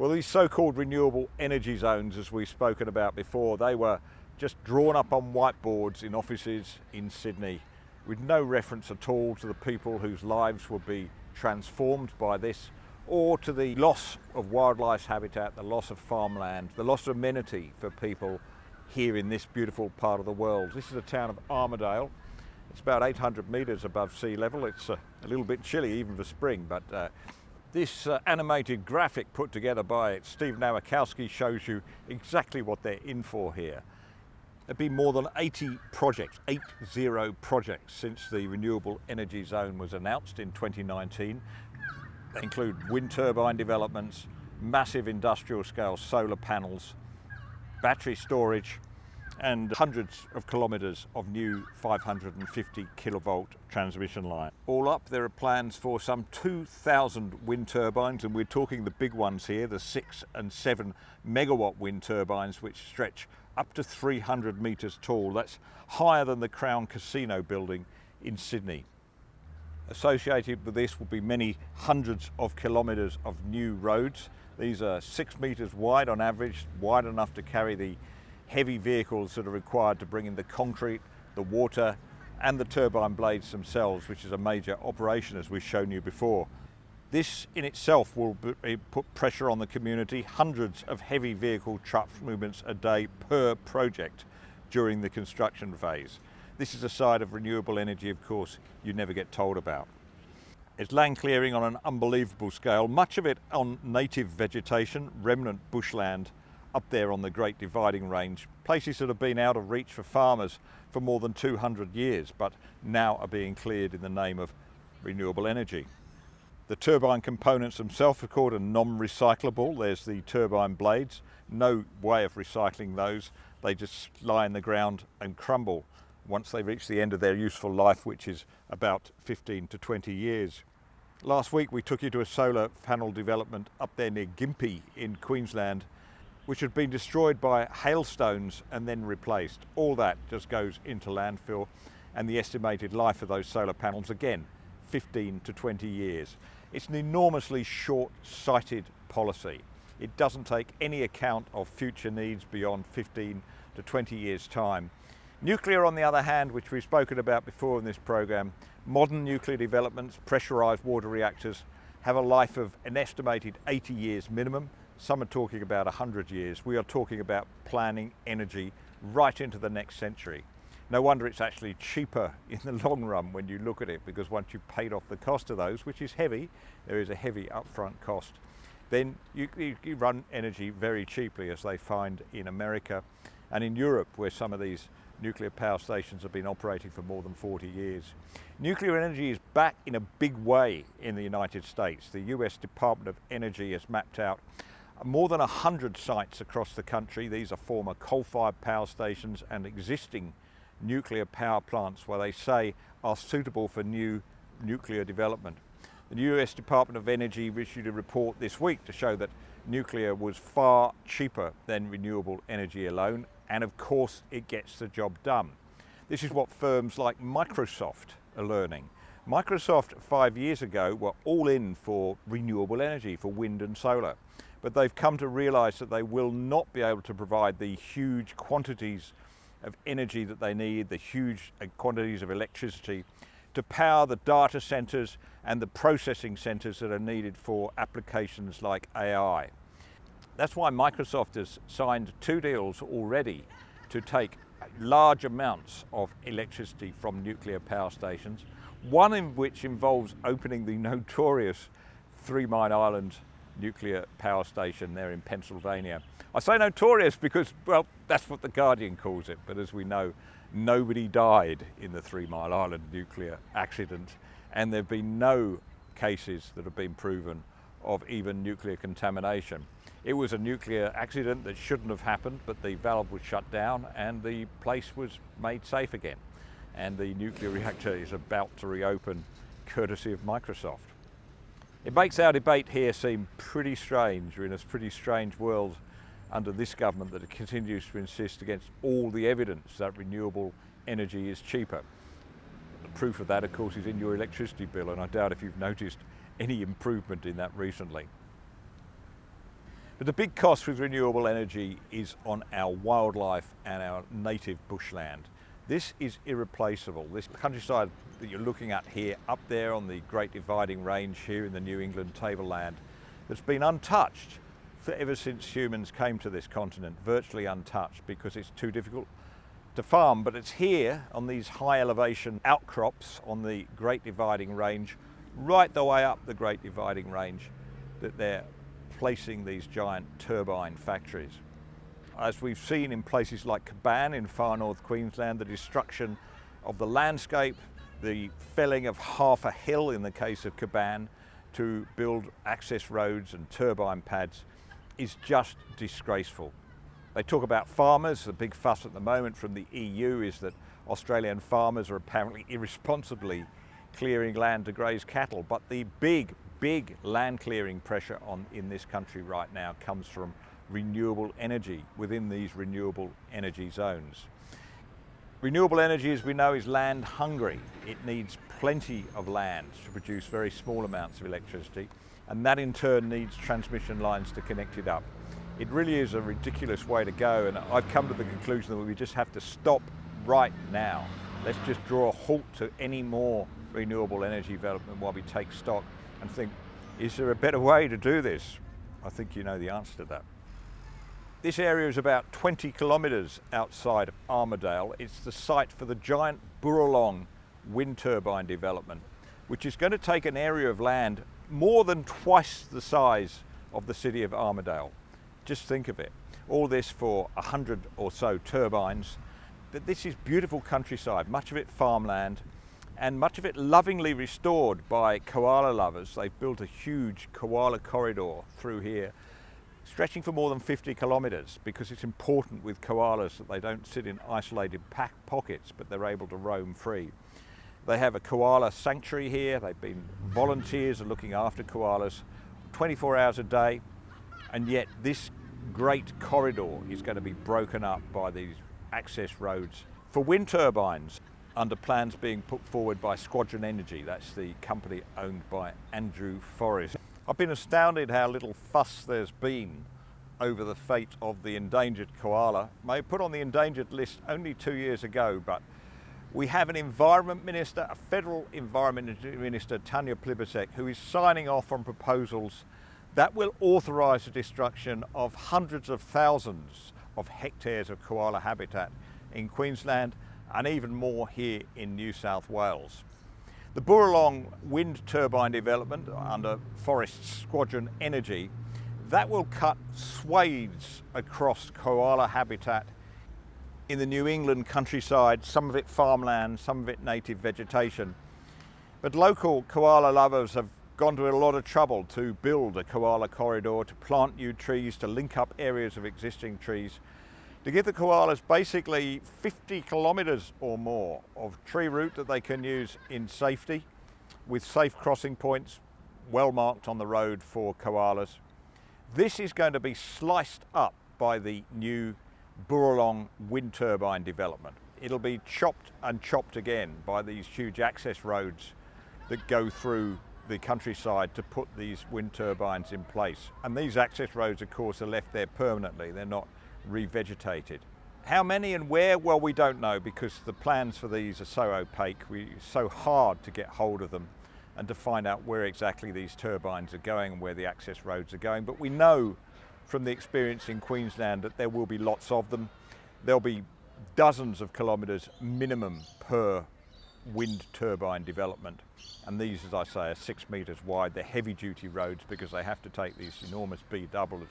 Well, these so-called renewable energy zones, as we've spoken about before, they were just drawn up on whiteboards in offices in Sydney with no reference at all to the people whose lives would be transformed by this, or to the loss of wildlife habitat, the loss of farmland, the loss of amenity for people here in this beautiful part of the world. This is the town of Armidale. It's about 800 metres above sea level. It's a little bit chilly even for spring, but this animated graphic put together by Steve Nowakowski shows you exactly what they're in for here. There've been more than 80 projects, 80 projects, since the Renewable Energy Zone was announced in 2019. They include wind turbine developments, massive industrial scale solar panels, battery storage, and hundreds of kilometres of new 550 kilovolt transmission line. All up, there are plans for some 2,000 wind turbines, and we're talking the big ones here, the 6 and 7 megawatt wind turbines, which stretch up to 300 metres tall. That's higher than the Crown Casino building in Sydney. Associated with this will be many hundreds of kilometres of new roads. These are 6 metres wide on average, wide enough to carry the heavy vehicles that are required to bring in the concrete, the water, and the turbine blades themselves, which is a major operation as we've shown you before. This in itself will put pressure on the community, hundreds of heavy vehicle truck movements a day per project during the construction phase. This is a side of renewable energy, of course, you never get told about. It's land clearing on an unbelievable scale, much of it on native vegetation, remnant bushland up there on the Great Dividing Range, places that have been out of reach for farmers for more than 200 years, but now are being cleared in the name of renewable energy. The turbine components themselves are called non-recyclable. There's the turbine blades, no way of recycling those. They just lie in the ground and crumble once they reach the end of their useful life, which is about 15 to 20 years. Last week we took you to a solar panel development up there near Gympie in Queensland, which had been destroyed by hailstones and then replaced. All that just goes into landfill, and the estimated life of those solar panels, again, 15 to 20 years. It's an enormously short-sighted policy. It doesn't take any account of future needs beyond 15 to 20 years' time. Nuclear, on the other hand, which we've spoken about before in this program, modern nuclear developments, pressurized water reactors, have a life of an estimated 80 years minimum. Some are talking about 100 years. We are talking about planning energy right into the next century. No wonder it's actually cheaper in the long run when you look at it, because once you've paid off the cost of those, which is heavy, there is a heavy upfront cost, then you run energy very cheaply, as they find in America and in Europe, where some of these nuclear power stations have been operating for more than 40 years. Nuclear energy is back in a big way in the United States. The US Department of Energy has mapped out more than 100 sites across the country. These are former coal-fired power stations and existing nuclear power plants where they say are suitable for new nuclear development. The US Department of Energy issued a report this week to show that nuclear was far cheaper than renewable energy alone, and of course it gets the job done. This is what firms like Microsoft are learning. Microsoft 5 years ago were all in for renewable energy, for wind and solar, but they've come to realize that they will not be able to provide the huge quantities of energy that they need, the huge quantities of electricity to power the data centers and the processing centers that are needed for applications like AI. That's why Microsoft has signed 2 deals already to take large amounts of electricity from nuclear power stations, one in which involves opening the notorious 3 Mile Island nuclear power station there in Pennsylvania. I say notorious because, well, that's what The Guardian calls it, but as we know, nobody died in the 3 Mile Island nuclear accident, and there have been no cases that have been proven of even nuclear contamination. It was a nuclear accident that shouldn't have happened, but the valve was shut down and the place was made safe again. And the nuclear reactor is about to reopen, courtesy of Microsoft. It makes our debate here seem pretty strange. We're in a pretty strange world under this government that continues to insist against all the evidence that renewable energy is cheaper. The proof of that, of course, is in your electricity bill, and I doubt if you've noticed any improvement in that recently. But the big cost with renewable energy is on our wildlife and our native bushland. This is irreplaceable. This countryside that you're looking at here, up there on the Great Dividing Range here in the New England tableland, that's been untouched ever since humans came to this continent, virtually untouched because it's too difficult to farm. But it's here on these high elevation outcrops on the Great Dividing Range, right the way up the Great Dividing Range, that they're placing these giant turbine factories. As we've seen in places like Caban in far north Queensland, the destruction of the landscape, the felling of half a hill in the case of Caban to build access roads and turbine pads is just disgraceful. They talk about farmers. The big fuss at the moment from the EU is that Australian farmers are apparently irresponsibly clearing land to graze cattle, but the big land clearing pressure in this country right now comes from renewable energy within these renewable energy zones. Renewable energy, as we know, is land hungry. It needs plenty of land to produce very small amounts of electricity, and that in turn needs transmission lines to connect it up. It really is a ridiculous way to go, and I've come to the conclusion that we just have to stop right now. Let's just draw a halt to any more renewable energy development while we take stock and think, is there a better way to do this? I think you know the answer to that. This area is about 20 kilometres outside of Armidale. It's the site for the giant Boorolong wind turbine development, which is going to take an area of land more than twice the size of the city of Armidale. Just think of it. All this for 100 or so turbines. But this is beautiful countryside, much of it farmland, and much of it lovingly restored by koala lovers. They've built a huge koala corridor through here, stretching for more than 50 kilometres, because it's important with koalas that they don't sit in isolated pockets, but they're able to roam free. They have a koala sanctuary here. They've been volunteers are looking after koalas 24 hours a day, and yet this great corridor is going to be broken up by these access roads for wind turbines, under plans being put forward by Squadron Energy. That's the company owned by Andrew Forrest. I've been astounded how little fuss there's been over the fate of the endangered koala. They put on the endangered list only 2 years ago, but we have an environment minister, a federal environment minister, Tanya Plibersek, who is signing off on proposals that will authorise the destruction of hundreds of thousands of hectares of koala habitat in Queensland, and even more here in New South Wales. The Boorolong wind turbine development under Forest's Squadron Energy, that will cut swathes across koala habitat in the New England countryside, some of it farmland, some of it native vegetation. But local koala lovers have gone to a lot of trouble to build a koala corridor, to plant new trees, to link up areas of existing trees, to give the koalas basically 50 kilometres or more of tree route that they can use in safety, with safe crossing points well marked on the road for koalas. This is going to be sliced up by the new Boorolong wind turbine development. It'll be chopped and chopped again by these huge access roads that go through the countryside to put these wind turbines in place. And these access roads, of course, are left there permanently. They're not revegetated. How many and where? Well, we don't know, because the plans for these are so opaque. It's so hard to get hold of them and to find out where exactly these turbines are going and where the access roads are going. But we know from the experience in Queensland that there will be lots of them. There'll be dozens of kilometres minimum per wind turbine development. And these, as I say, are 6 metres wide. They're heavy duty roads because they have to take these enormous B doubles